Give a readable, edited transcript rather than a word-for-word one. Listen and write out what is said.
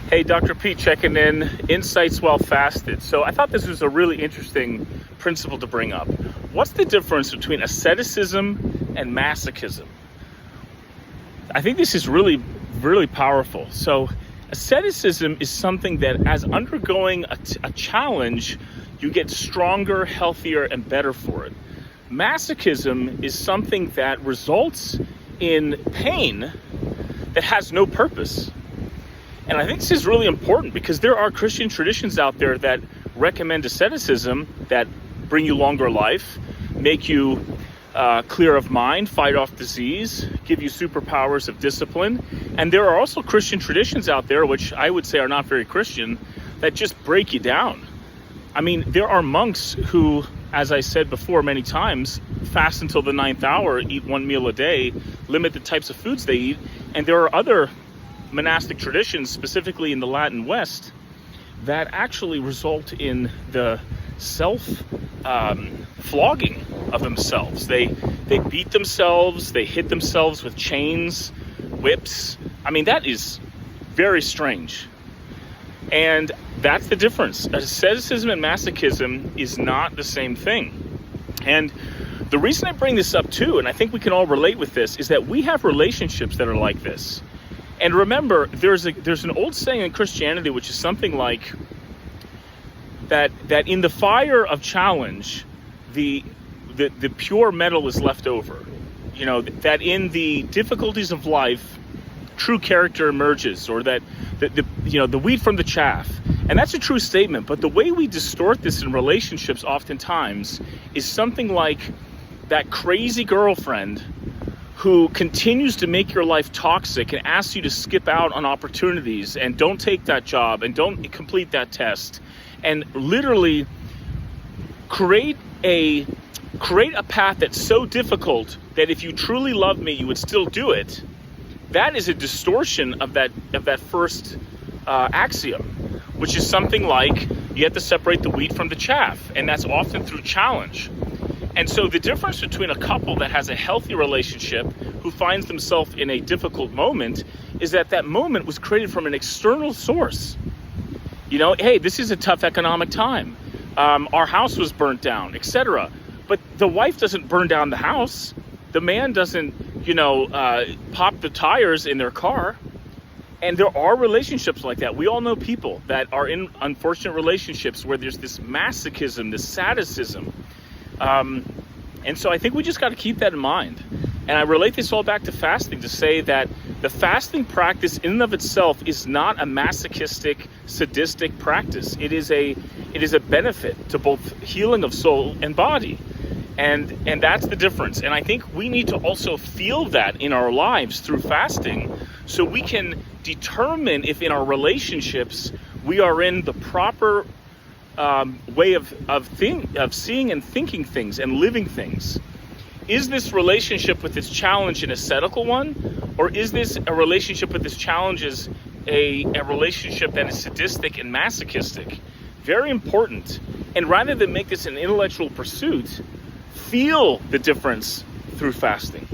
Hey, Dr. Pete checking in, insights while fasted. So I thought this was a really interesting principle to bring up. What's the difference between asceticism and masochism? I think this is really, really powerful. So asceticism is something that, as undergoing a challenge, you get stronger, healthier, and better for it. Masochism is something that results in pain that has no purpose. And I think this is really important because there are Christian traditions out there that recommend asceticism, that bring you longer life, make you clear of mind, fight off disease, give you superpowers of discipline. And there are also Christian traditions out there, which I would say are not very Christian, that just break you down. I mean, there are monks who, as I said before many times, fast until the 9th hour, eat one meal a day, limit the types of foods they eat. And there are other monastic traditions, specifically in the Latin West, that actually result in the flogging of themselves. They beat themselves, they hit themselves with chains, whips. I mean, that is very strange. And that's the difference. Asceticism and masochism is not the same thing. And the reason I bring this up too, and I think we can all relate with this, is that we have relationships that are like this. And remember, there's an old saying in Christianity, which is something like that in the fire of challenge, the pure metal is left over. You know, that in the difficulties of life, true character emerges, or that the wheat from the chaff. And that's a true statement. But the way we distort this in relationships oftentimes is something like that crazy girlfriend who continues to make your life toxic and asks you to skip out on opportunities and don't take that job and don't complete that test, and literally create a path that's so difficult that if you truly love me, you would still do it. That is a distortion of that first axiom, which is something like you have to separate the wheat from the chaff, and that's often through challenge. And so the difference between a couple that has a healthy relationship who finds themselves in a difficult moment is that moment was created from an external source. You know, hey, this is a tough economic time. Our house was burnt down, etc. But the wife doesn't burn down the house. The man doesn't, pop the tires in their car. And there are relationships like that. We all know people that are in unfortunate relationships where there's this masochism, this sadism. And so I think we just got to keep that in mind. And I relate this all back to fasting to say that the fasting practice in and of itself is not a masochistic, sadistic practice. It is a benefit to both healing of soul and body. And that's the difference. And I think we need to also feel that in our lives through fasting so we can determine if in our relationships we are in the proper way of seeing and thinking things and living things. Is this relationship with this challenge an ascetical one, or is this a relationship with this challenges a relationship that is sadistic and masochistic? Very important. And rather than make this an intellectual pursuit, feel the difference through fasting.